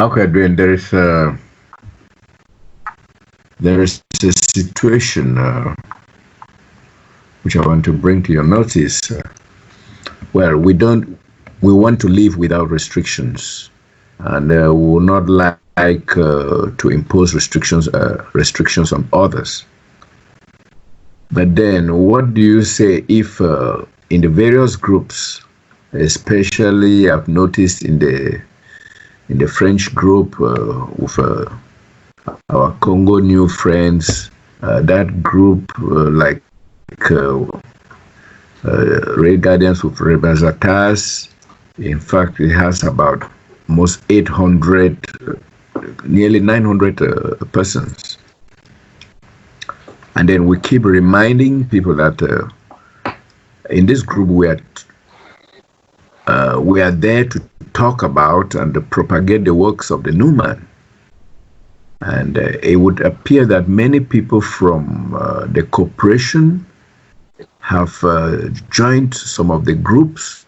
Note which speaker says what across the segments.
Speaker 1: Okay, Dwayne, there is a situation which I want to bring to your notice. Well, we want to live without restrictions, and we will not like to impose restrictions on others. But then, what do you say if in the various groups, especially I've noticed in the French group with our Congo new friends, that group like uh, Red Guardians with Rebazatas. In fact, it has about almost 800, nearly 900 persons. And then we keep reminding people that in this group we are there to talk about and propagate the works of the Numan. And it would appear that many people from the corporation have joined some of the groups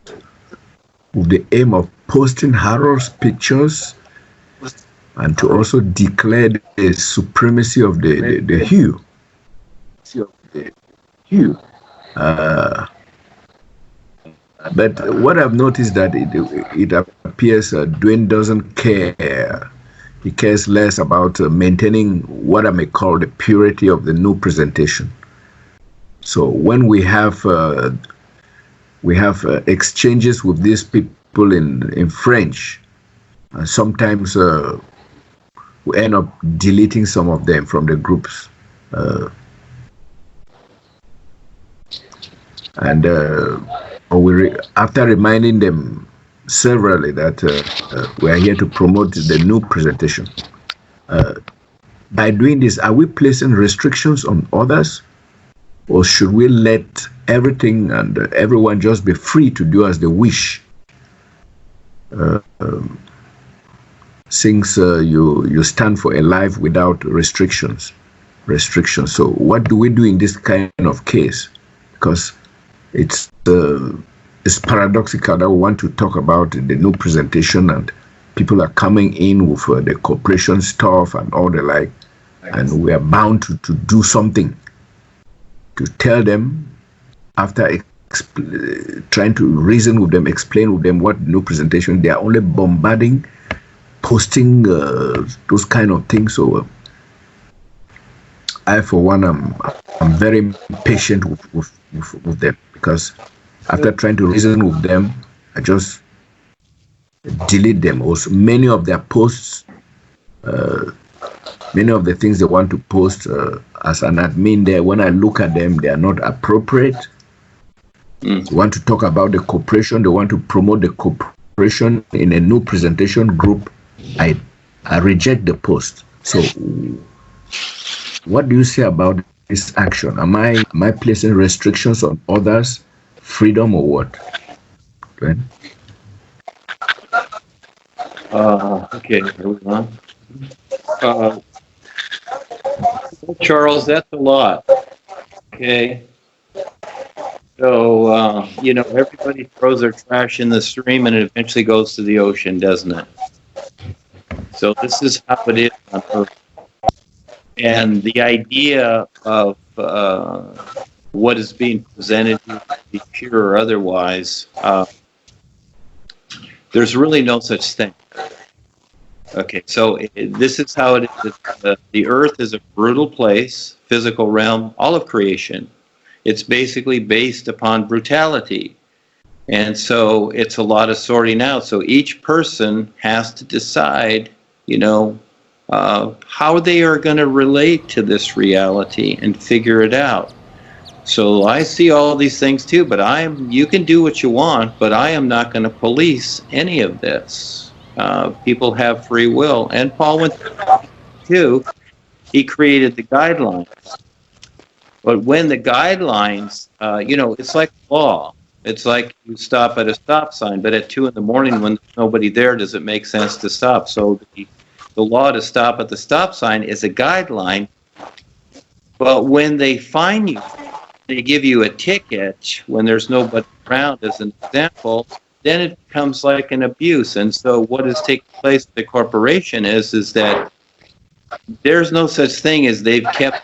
Speaker 1: with the aim of posting Harold's pictures and to also declare the supremacy of the hue. But what I've noticed that it appears Duane doesn't care. He cares less about maintaining what I may call the purity of the new presentation. So when we have exchanges with these people in French, and sometimes we end up deleting some of them from the groups. And after reminding them severally that we are here to promote the new presentation, by doing this, are we placing restrictions on others, or should we let everything and everyone just be free to do as they wish? Since you stand for a life without restrictions. So what do we do in this kind of case? Because it's paradoxical that we want to talk about the new presentation and people are coming in with the corporation stuff and all the like, and we are bound to do something to tell them after trying to reason with them, explain with them what new presentation. They are only bombarding, posting those kind of things. So I, for one, I'm very impatient with them, because after trying to reason with them, I just delete them. Also, many of their posts, many of the things they want to post as an admin there, when I look at them, they are not appropriate. They want to talk about the corporation, they want to promote the corporation in a new presentation group. I reject the post. So what do you say about this action? Am I placing restrictions on others' freedom or what? Right?
Speaker 2: Okay, Charles, that's a lot. Okay. So, everybody throws their trash in the stream and it eventually goes to the ocean, doesn't it? So this is how it is on Earth. And the idea of what is being presented to be pure or otherwise, there's really no such thing. Okay, so this is how it is. The Earth is a brutal place, physical realm, all of creation. It's basically based upon brutality. And so it's a lot of sorting out. So each person has to decide, how they are going to relate to this reality and figure it out. So I see all these things too, but you can do what you want, but I am not going to police any of this. People have free will. And Paul went too. He created the guidelines. But when the guidelines, it's like law. It's like you stop at a stop sign, but at 2 a.m. when there's nobody there, does it make sense to stop? So the law to stop at the stop sign is a guideline. But when they fine you, they give you a ticket when there's nobody around, as an example, then it becomes like an abuse. And so what is taking place at the corporation is that there's no such thing as they've kept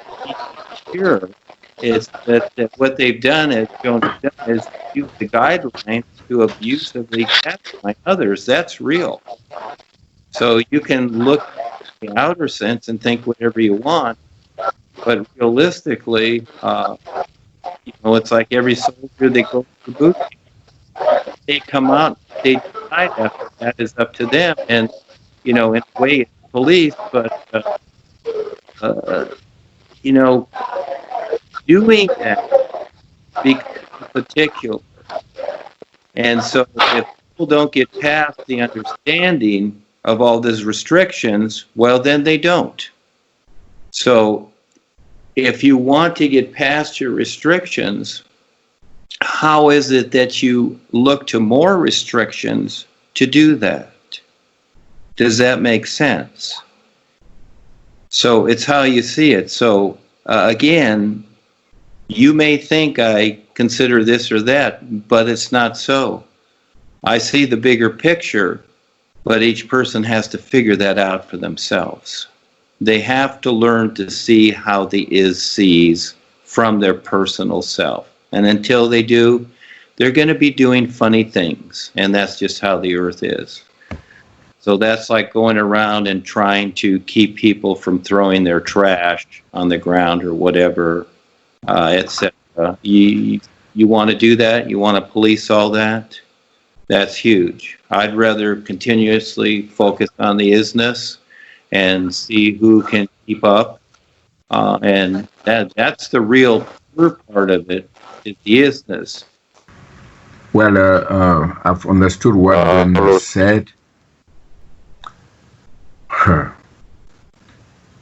Speaker 2: pure. It's that what they've done is use the guidelines to abusively gaslight others. That's real. So you can look at the outer sense and think whatever you want, but realistically, it's like every soldier they go to boot camp. They come out, they decide after that is up to them, and in a way, it's police, but doing that becomes particular. And so if people don't get past the understanding of all these restrictions, well, then they don't. So if you want to get past your restrictions, how is it that you look to more restrictions to do that? Does that make sense? So it's how you see it. So again, you may think I consider this or that, but it's not so. I see the bigger picture, but each person has to figure that out for themselves. They have to learn to see how the is sees from their personal self. And until they do, they're going to be doing funny things. And that's just how the earth is. So that's like going around and trying to keep people from throwing their trash on the ground or whatever, etc. You want to do that? You want to police all that? That's huge. I'd rather continuously focus on the isness and see who can keep up. And that's the real part of it, is the isness.
Speaker 1: Well, I've understood what Duane said.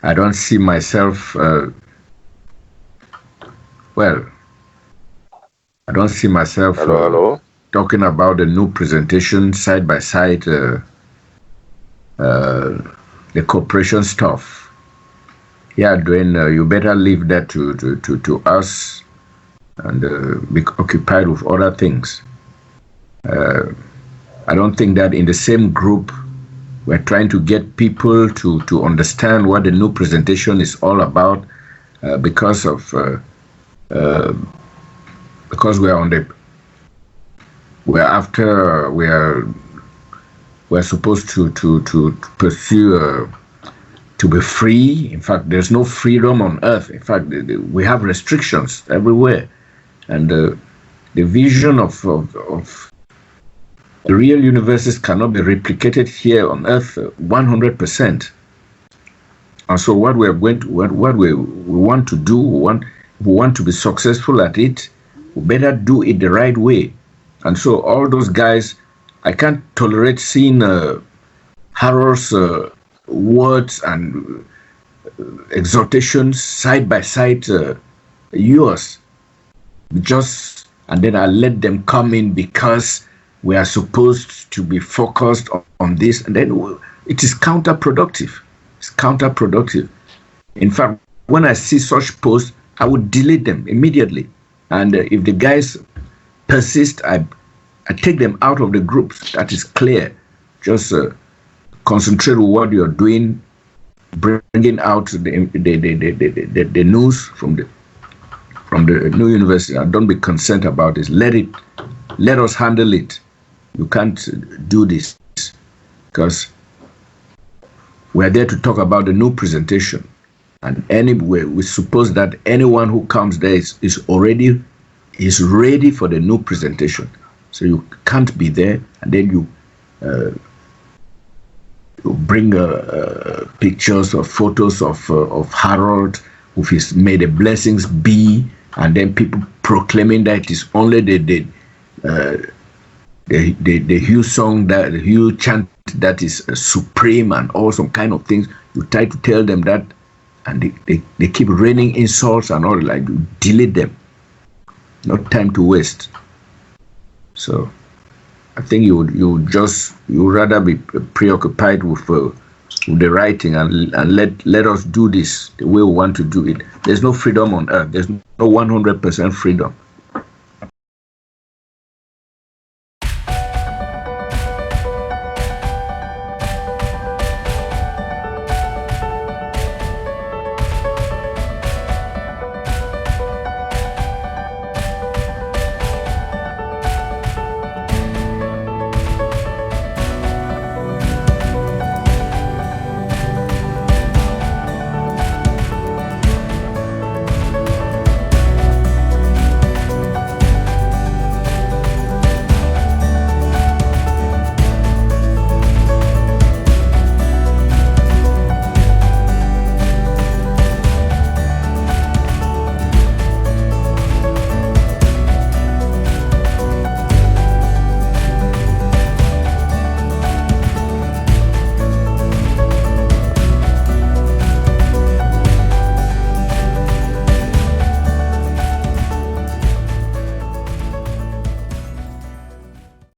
Speaker 1: I don't see myself, I don't see myself talking about the new presentation side by side, the corporation stuff. Yeah, Duane, you better leave that to us and be occupied with other things. I don't think that in the same group we're trying to get people to understand what the new presentation is all about, because we're supposed to pursue to be free. In fact, there's no freedom on earth. In fact, we have restrictions everywhere, and the vision of the real universes cannot be replicated here on earth 100%. And so what we want to do, we want to be successful at it, we better do it the right way. And so all those guys, I can't tolerate seeing Harold's words and exhortations side by side yours. And then I let them come in because we are supposed to be focused on this, and then it is counterproductive. It's counterproductive. In fact, when I see such posts, I would delete them immediately. And if the guys persist, I take them out of the groups. That is clear. Just concentrate on what you're doing, bringing out the news from the new university. And don't be concerned about this. Let us handle it. You can't do this because we're there to talk about the new presentation. And anyway, we suppose that anyone who comes there is ready for the new presentation. So you can't be there and then you bring pictures or photos of Harold with his "May the blessings be," and then people proclaiming that it is only the Hugh song, that the Hugh chant that is supreme and all some kind of things. You try to tell them that, and they keep raining insults and all, like, you delete them. Not time to waste. So I think you rather be preoccupied with the writing and let us do this the way we want to do it. There's no freedom on earth. There's no 100% freedom.